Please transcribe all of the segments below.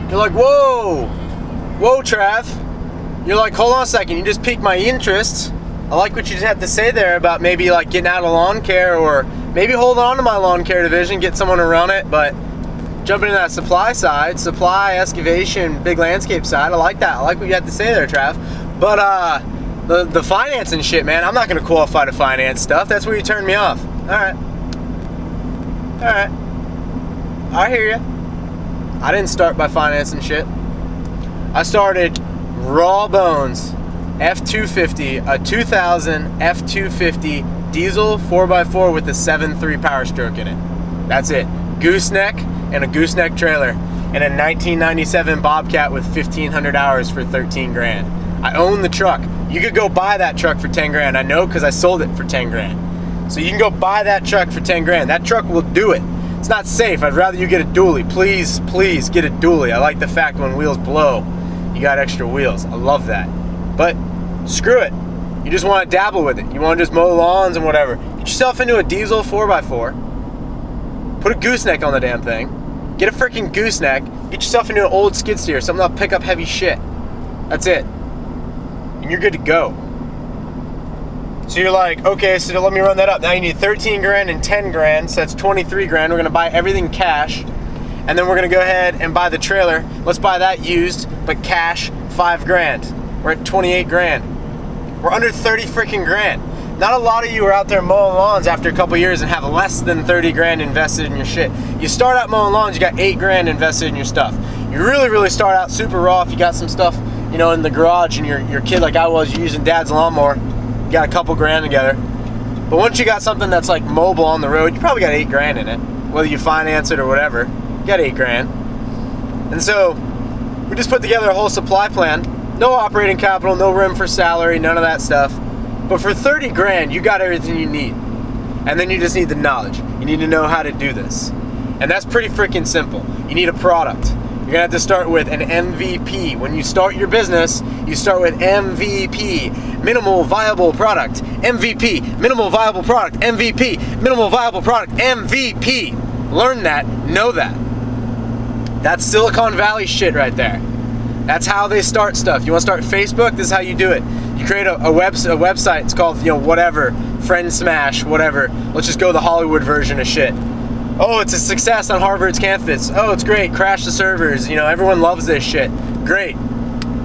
You're like, whoa, Trav. You're like, hold on a second, you just piqued my interest. I like what you just had to say there about maybe like getting out of lawn care, or maybe holding on to my lawn care division, get someone to run it, but jumping into that supply side, supply, excavation, big landscape side, I like that. I like what you had to say there, Trav. But the financing shit, man, I'm not gonna qualify to finance stuff. That's where you turned me off. All right, I hear you. I didn't start by financing shit. I started raw bones, F250, a 2000 F250 diesel 4x4 with a 7.3 power stroke in it. That's it. Gooseneck and a gooseneck trailer, and a 1997 Bobcat with 1,500 hours for 13 grand. I own the truck. You could go buy that truck for 10 grand. I know because I sold it for 10 grand. So you can go buy that truck for 10 grand. That truck will do it. It's not safe. I'd rather you get a dually. Please, please get a dually. I like the fact when wheels blow, you got extra wheels. I love that. But screw it. You just want to dabble with it. You want to just mow lawns and whatever. Get yourself into a diesel 4x4. Put a gooseneck on the damn thing. Get a freaking gooseneck. Get yourself into an old skid steer, something that'll pick up heavy shit. That's it. And you're good to go. So you're like, okay, so let me run that up. Now you need 13 grand and 10 grand, so that's 23 grand. We're gonna buy everything cash, and then we're gonna go ahead and buy the trailer. Let's buy that used, but cash, 5 grand. We're at 28 grand. We're under 30 freaking grand. Not a lot of you are out there mowing lawns after a couple years and have less than 30 grand invested in your shit. You start out mowing lawns, you got 8 grand invested in your stuff. You really start out super raw if you got some stuff, you know, in the garage and your kid like I was, you're using dad's lawnmower. Got a couple grand together. But once you got something that's like mobile on the road, you probably got 8 grand in it. Whether you finance it or whatever, you got 8 grand. And so we just put together a whole supply plan. No operating capital, no room for salary, none of that stuff. But for 30 grand, you got everything you need. And then you just need the knowledge. You need to know how to do this. And that's pretty freaking simple. You need a product. You're gonna have to start with an MVP. When you start your business, you start with MVP, minimal viable product. MVP, minimal viable product. MVP, minimal viable product. MVP. Learn that, know that. That's Silicon Valley shit right there. That's how they start stuff. You wanna start Facebook? This is how you do it. You create a website, it's called, you know, whatever, Friend Smash, whatever. Let's just go the Hollywood version of shit. Oh, it's a success on Harvard's campus. Oh, it's great. Crash the servers. You know, everyone loves this shit. Great.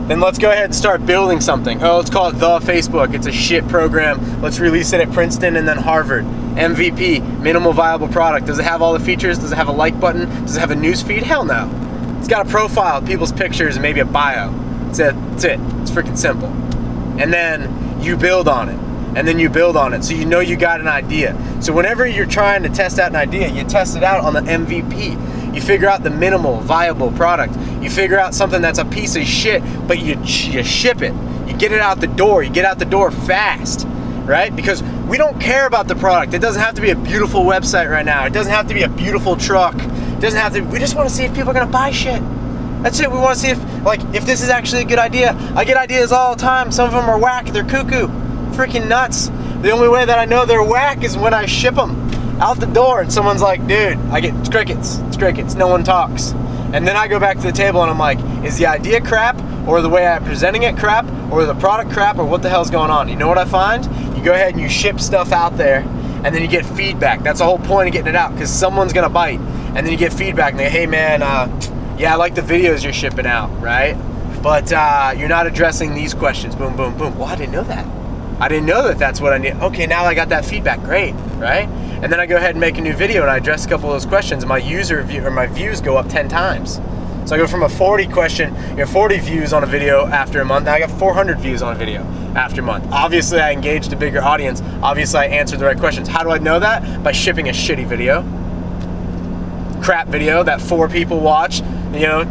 Then let's go ahead and start building something. Oh, let's call it the Facebook. It's a shit program. Let's release it at Princeton and then Harvard. MVP, minimal viable product. Does it have all the features? Does it have a like button? Does it have a news feed? Hell no. It's got a profile, people's pictures, and maybe a bio. That's it. It's freaking simple. And then you build on it. And then you build on it, so you know you got an idea. So whenever you're trying to test out an idea, you test it out on the MVP. You figure out the minimal viable product. You figure out something that's a piece of shit, but you ship it. You get it out the door. You get out the door fast, right? Because we don't care about the product. It doesn't have to be a beautiful website right now. It doesn't have to be a beautiful truck. It doesn't have to. We just want to see if people are gonna buy shit. That's it. We want to see if this is actually a good idea. I get ideas all the time. Some of them are whack. They're cuckoo. Freaking nuts. The only way that I know they're whack is when I ship them out the door and someone's like, dude, it's crickets, no one talks. And then I go back to the table and I'm like, is the idea crap, or the way I'm presenting it crap, or the product crap, or what the hell's going on? You know what I find? You go ahead and you ship stuff out there, and then you get feedback. That's the whole point of getting it out, because someone's gonna bite, and then you get feedback and they, hey man, yeah, I like the videos you're shipping out, right? But you're not addressing these questions. Boom, boom, boom. Well, I didn't know that. I didn't know that that's what I need. Okay, now I got that feedback, great, right? And then I go ahead and make a new video and I address a couple of those questions, and my my views go up 10 times. So I go from a 40 views on a video after a month, now I got 400 views on a video after a month. Obviously I engaged a bigger audience. Obviously I answered the right questions. How do I know that? By shipping a shitty video. Crap video that 4 people watch, you know,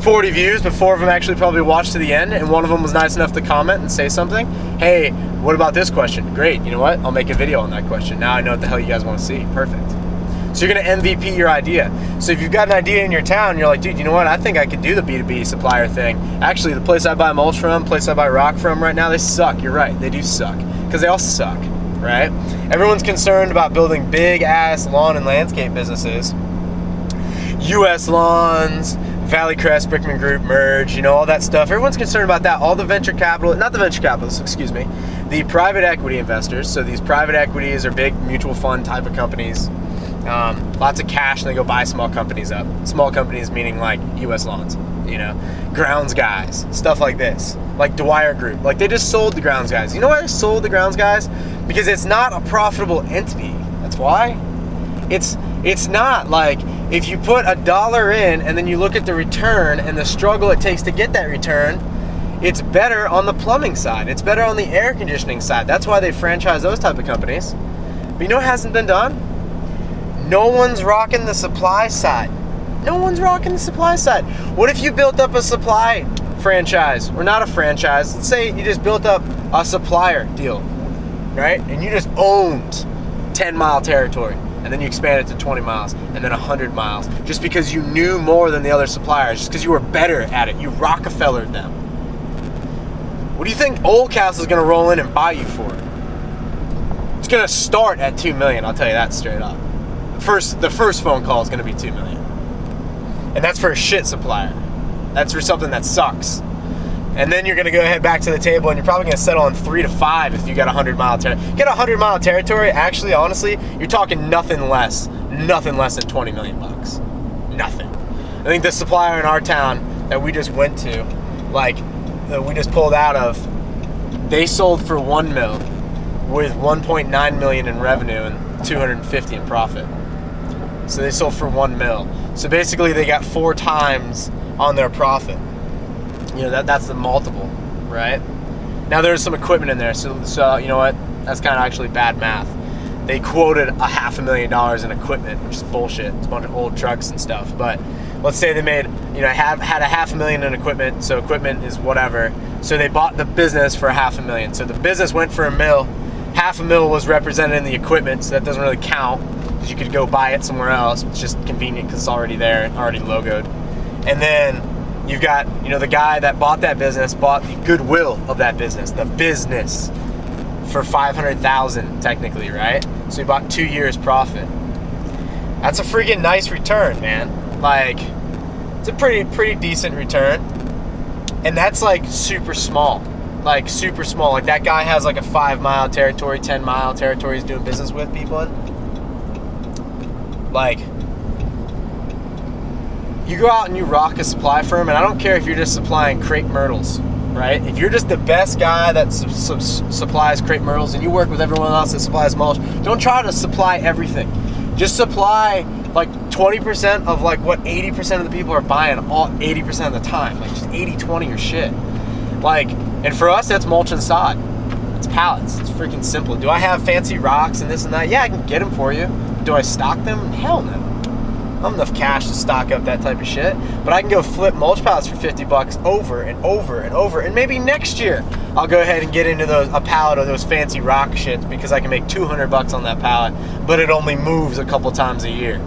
40 views, but 4 of them actually probably watched to the end, and one of them was nice enough to comment and say something. Hey, what about this question? Great, you know what? I'll make a video on that question. Now I know what the hell you guys want to see. Perfect. So you're gonna MVP your idea. So if you've got an idea in your town, you're like, dude, you know what? I think I could do the B2B supplier thing. Actually, the place I buy mulch from, place I buy rock from right now, they suck. You're right, they do suck. Because they all suck, right? Everyone's concerned about building big ass lawn and landscape businesses. US Lawns, Valley Crest, Brickman Group, merge, you know, all that stuff. Everyone's concerned about that. All the venture capital, not the venture capitalists, excuse me, the private equity investors. So these private equities are big mutual fund type of companies. Lots of cash, and they go buy small companies up. Small companies meaning like U.S. Lawns, you know, grounds guys, stuff like this. Like Dwyer Group. Like they just sold the grounds guys. You know why they sold the grounds guys? Because it's not a profitable entity. That's why. It's not like if you put $1 in and then you look at the return and the struggle it takes to get that return, it's better on the plumbing side. It's better on the air conditioning side. That's why they franchise those type of companies. But you know what hasn't been done? No one's rocking the supply side. No one's rocking the supply side. What if you built up a supply franchise, or not a franchise? Let's say you just built up a supplier deal, right? And you just owned 10-mile territory. And then you expand it to 20 miles and then 100 miles just because you knew more than the other suppliers, just because you were better at it. You Rockefellered them. What do you think Oldcastle's going to roll in and buy you for? It's going to start at $2 million, I'll tell you that straight up. The first phone call is going to be $2 million. And that's for a shit supplier. That's for something that sucks. And then you're going to go ahead back to the table and you're probably going to settle on 3 to 5 if you got a 100-mile territory. Get a 100-mile territory, actually, honestly, you're talking nothing less than $20 million. Nothing. I think the supplier in our town that we just went to, like, that we just pulled out of, they sold for $1 million with $1.9 million in revenue and 250 in profit. So they sold for $1 million. So basically they got 4 times on their profit. You know, that's the multiple, right? Now there's some equipment in there, so you know what? That's kind of actually bad math. They quoted $500,000 in equipment, which is bullshit. It's a bunch of old trucks and stuff. But let's say they made, you know, had $500,000 in equipment, so equipment is whatever. So they bought the business for $500,000. So the business went for $1 million. $500,000 was represented in the equipment, so that doesn't really count because you could go buy it somewhere else. It's just convenient because it's already there, already logoed. And then you've got, you know, the guy that bought that business bought the goodwill of that business, the business, for $500,000 technically, right? So he bought 2 years profit. That's a freaking nice return, man. Like, it's a pretty decent return. And that's like super small. Like super small. Like that guy has like a 5-mile territory, 10-mile territory he's doing business with people in. Like, you go out and you rock a supply firm, and I don't care if you're just supplying crepe myrtles, right? If you're just the best guy that supplies crepe myrtles and you work with everyone else that supplies mulch, don't try to supply everything. Just supply like 20% of like what 80% of the people are buying all 80% of the time. Like just 80-20 your shit. Like, and for us, that's mulch and sod. It's pallets. It's freaking simple. Do I have fancy rocks and this and that? Yeah, I can get them for you. Do I stock them? Hell no. I don't have enough cash to stock up that type of shit, but I can go flip mulch pallets for $50 over and over and over, and maybe next year I'll go ahead and get into a pallet of those fancy rock shits because I can make $200 on that pallet, but it only moves a couple times a year.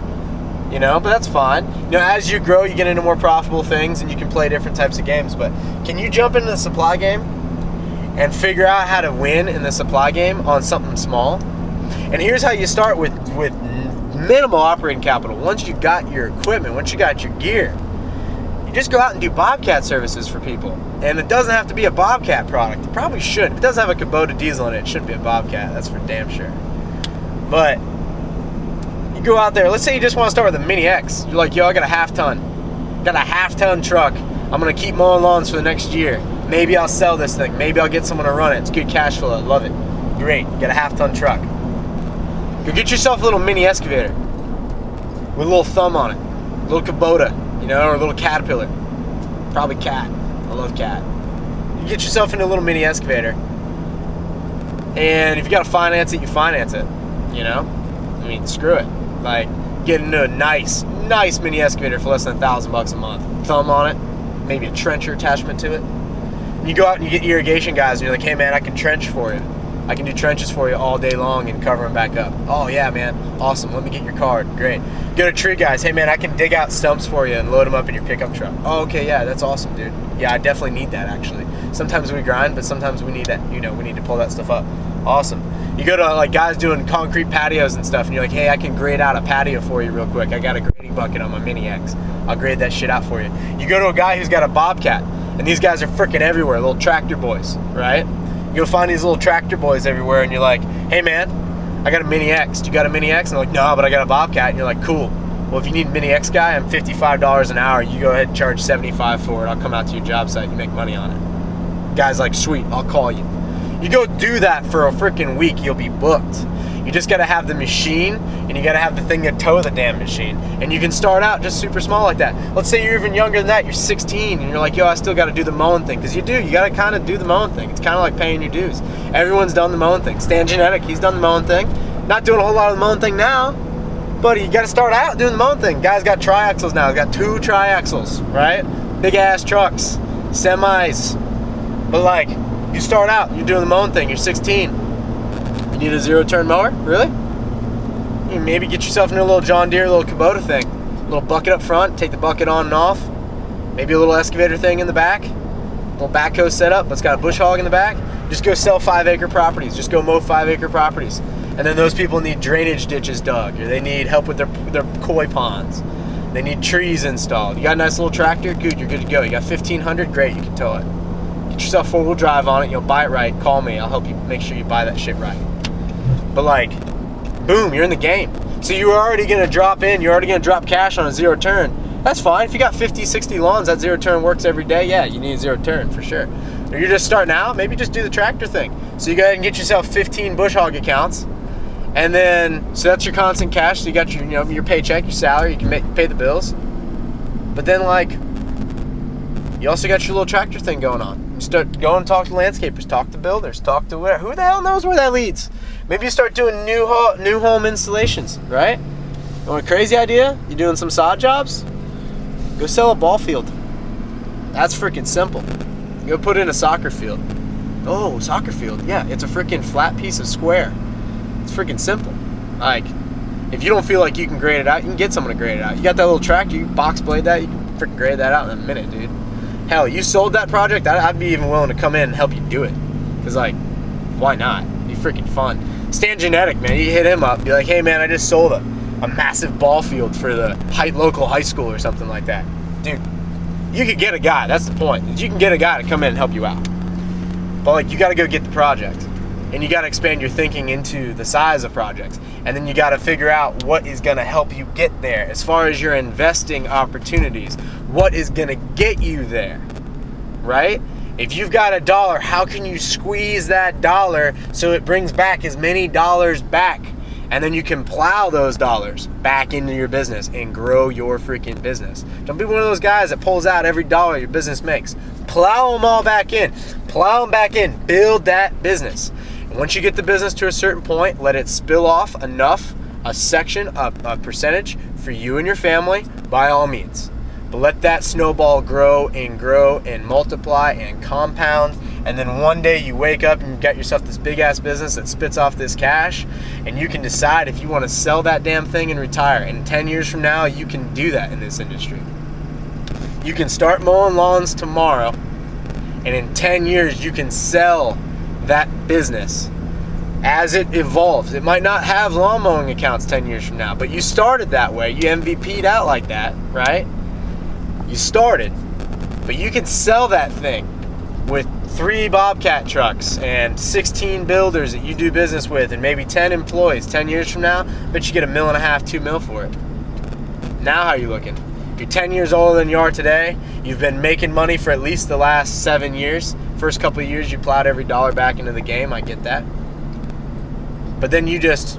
You know, but that's fine. You know, as you grow, you get into more profitable things and you can play different types of games, but can you jump into the supply game and figure out how to win in the supply game on something small? And here's how you start with minimal operating capital. Once you got your equipment, once you got your gear, you just go out and do Bobcat services for people. And it doesn't have to be a Bobcat product. It probably should. If it doesn't have a Kubota diesel in it, it shouldn't be a Bobcat. That's for damn sure. But you go out there, let's say you just want to start with a Mini X. You're like, yo, I got a half-ton. Got a half-ton truck. I'm going to keep mowing lawns for the next year. Maybe I'll sell this thing. Maybe I'll get someone to run it. It's good cash flow. I love it. Great. You got a half-ton truck. Go get yourself a little mini excavator with a little thumb on it, a little Kubota, you know, or a little Caterpillar. Probably Cat. I love Cat. You get yourself into a little mini excavator, and if you got to finance it, you finance it. You know, I mean, screw it. Like, get into a nice mini excavator for less than $1,000 a month. Thumb on it, maybe a trencher attachment to it. And you go out and you get irrigation guys, and you're like, hey man, I can trench for you. I can do trenches for you all day long and cover them back up. Oh yeah, man, awesome. Let me get your card. Great. Go to tree guys. Hey man, I can dig out stumps for you and load them up in your pickup truck. Oh, okay, yeah, that's awesome, dude. Yeah, I definitely need that actually. Sometimes we grind, but sometimes we need that. You know, we need to pull that stuff up. Awesome. You go to like guys doing concrete patios and stuff, and you're like, hey, I can grade out a patio for you real quick. I got a grading bucket on my Mini X. I'll grade that shit out for you. You go to a guy who's got a Bobcat, and these guys are freaking everywhere, little tractor boys, right? You'll find these little tractor boys everywhere, and you're like, hey man, I got a Mini X. Do you got a Mini X? And they're like, no, but I got a Bobcat. And you're like, cool. Well, if you need a Mini X guy, I'm $55 an hour. You go ahead and charge $75 for it. I'll come out to your job site. You make money on it. Guy's like, sweet, I'll call you. You go do that for a freaking week, you'll be booked. You just gotta have the machine, and you gotta have the thing to tow the damn machine. And you can start out just super small like that. Let's say you're even younger than that, you're 16, and you're like, yo, I still gotta do the mowing thing. Because you do, you gotta kind of do the mowing thing. It's kind of like paying your dues. Everyone's done the mowing thing. Stan Genetic, he's done the mowing thing. Not doing a whole lot of the mowing thing now, but you gotta start out doing the mowing thing. Guy's got triaxles now. He's got 2 triaxles, right? Big ass trucks, semis. But like, you start out, you're doing the mowing thing, you're 16. You need a 0-turn mower? Really? You maybe get yourself into a little John Deere, little Kubota thing. A little bucket up front, take the bucket on and off. Maybe a little excavator thing in the back. A little backhoe setup, but it's got a bush hog in the back. Just go sell 5-acre properties. Just go mow 5-acre properties. And then those people need drainage ditches dug, or they need help with their koi ponds. They need trees installed. You got a nice little tractor? Good, you're good to go. You got 1,500? Great, you can tow it. Get yourself 4-wheel drive on it, you'll buy it right, call me, I'll help you make sure you buy that shit right. But like, boom, you're in the game. So you're already gonna drop in, you're already gonna drop cash on a 0-turn. That's fine. If you got 50, 60 lawns, that 0-turn works every day. Yeah, you need a 0-turn for sure. Or you're just starting out, maybe just do the tractor thing. So you go ahead and get yourself 15 bush hog accounts. And then, so that's your constant cash. So you got your, your paycheck, your salary, you can pay the bills. But then like, you also got your little tractor thing going on. You start going and talk to landscapers, talk to builders, talk to who the hell knows where that leads. Maybe you start doing new home installations, right? You want a crazy idea? You doing some sod jobs? Go sell a ball field. That's freaking simple. Go put in a soccer field. Oh, soccer field. Yeah, it's a freaking flat piece of square. It's freaking simple. Like, if you don't feel like you can grade it out, you can get someone to grade it out. You got that little tractor, you can box blade that, you can freaking grade that out in a minute, dude. Hell, you sold that project, I'd be even willing to come in and help you do it. Because, like, why not? It'd be freaking fun. Stan Genetic, man, you hit him up, be like, hey, man, I just sold a massive ball field for the local high school or something like that. Dude, you could get a guy, that's the point. You can get a guy to come in and help you out. But, like, you got to go get the project. And you got to expand your thinking into the size of projects. And then you got to figure out what is going to help you get there. As far as your investing opportunities, what is going to get you there, right? If you've got $1, how can you squeeze that dollar so it brings back as many dollars back? And then you can plow those dollars back into your business and grow your freaking business. Don't be one of those guys that pulls out every dollar your business makes. Plow them all back in. Plow them back in. Build that business. And once you get the business to a certain point, let it spill off enough, a section, a percentage for you and your family, by all means. But let that snowball grow and multiply and compound. And then one day you wake up and you got yourself this big ass business that spits off this cash, and you can decide if you want to sell that damn thing and retire. And 10 years from now, you can do that in this industry. You can start mowing lawns tomorrow, and in 10 years you can sell that business as it evolves. It might not have lawn mowing accounts 10 years from now, but you started that way. You MVP'd out like that, right? You started, but you can sell that thing with 3 Bobcat trucks and 16 builders that you do business with and maybe 10 employees. 10 years from now, bet you get $1.5 million, $2 million for it. Now how are you looking? If you're 10 years older than you are today, you've been making money for at least the last 7 years. First couple of years you plowed every dollar back into the game, I get that. But then you just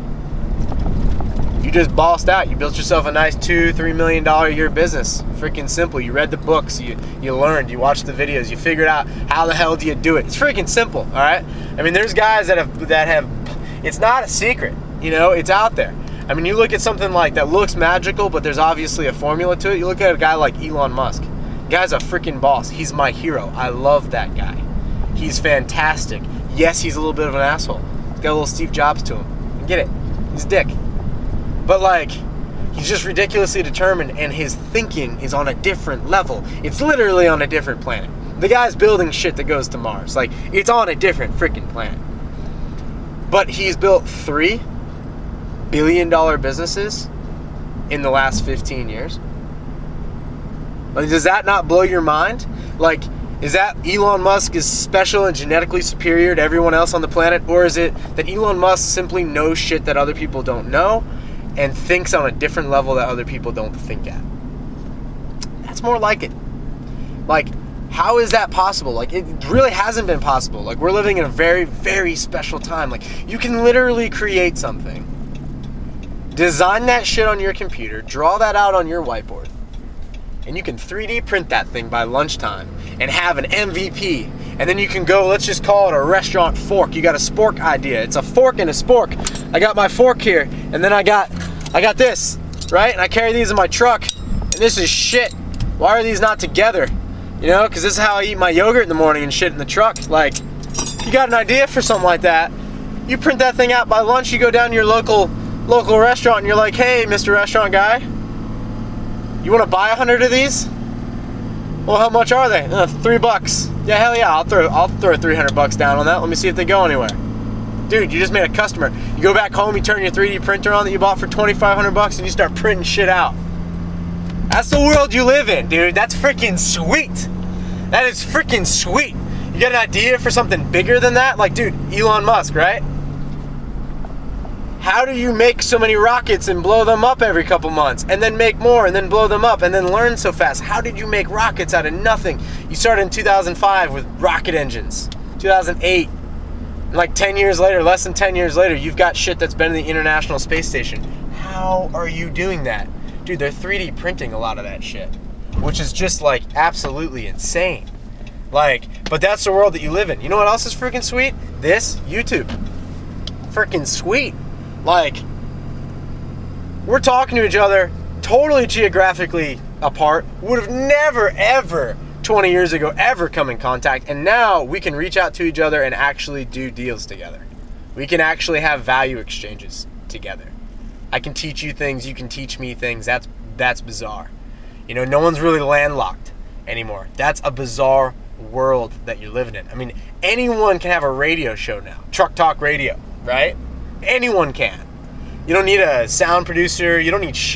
bossed out. You built yourself a nice $2-3 million a year business. Freaking simple. You read the books, you learned, you watched the videos, you figured out how the hell do you do it. It's freaking simple, all right? I mean, there's guys that have it's not a secret, it's out there. I mean, you look at something like that looks magical, but there's obviously a formula to it. You look at a guy like Elon Musk. The guy's a freaking boss. He's my hero. I love that guy. He's fantastic. Yes, he's a little bit of an asshole. He's got a little Steve Jobs to him. I get it. He's a dick. But like, he's just ridiculously determined, and his thinking is on a different level. It's literally on a different planet. The guy's building shit that goes to Mars. Like, it's on a different freaking planet. But he's built 3 billion-dollar businesses in the last 15 years. Like, does that not blow your mind? Like, is that Elon Musk is special and genetically superior to everyone else on the planet? Or is it that Elon Musk simply knows shit that other people don't know and thinks on a different level that other people don't think at? That's more like it. Like, how is that possible? Like, it really hasn't been possible. Like, we're living in a very, very special time. Like, you can literally create something, design that shit on your computer, draw that out on your whiteboard, and you can 3D print that thing by lunchtime and have an MVP. And then you can go, let's just call it a restaurant fork. You got a spork idea. It's a fork and a spork. I got my fork here, and then I got this, right? And I carry these in my truck, and this is shit. Why are these not together? You know, because this is how I eat my yogurt in the morning and shit in the truck. Like, you got an idea for something like that, you print that thing out by lunch, you go down to your local restaurant and you're like, hey, Mr. Restaurant Guy, you want to buy 100 of these? Well, how much are they? $3. Yeah, hell yeah, I'll throw 300 bucks down on that. Let me see if they go anywhere. Dude, you just made a customer. You go back home, you turn your 3D printer on that you bought for 2,500 bucks and you start printing shit out. That's the world you live in, dude. That's freaking sweet. That is freaking sweet. You got an idea for something bigger than that? Like, dude, Elon Musk, right? How do you make so many rockets and blow them up every couple months and then make more and then blow them up and then learn so fast? How did you make rockets out of nothing? You started in 2005 with rocket engines. 2008. And like 10 years later, less than 10 years later, you've got shit that's been in the International Space Station. How are you doing that? Dude, they're 3D printing a lot of that shit, which is just like absolutely insane. Like, but that's the world that you live in. You know what else is freaking sweet? This, YouTube. Freaking sweet. Like, we're talking to each other totally geographically apart. Would have never, ever, 20 years ago, ever come in contact. And now we can reach out to each other and actually do deals together. We can actually have value exchanges together. I can teach you things, you can teach me things. That's bizarre. You know, no one's really landlocked anymore. That's a bizarre world that you're living in. I mean, anyone can have a radio show now. Truck Talk Radio, right? Anyone can. You don't need a sound producer. You don't need shit.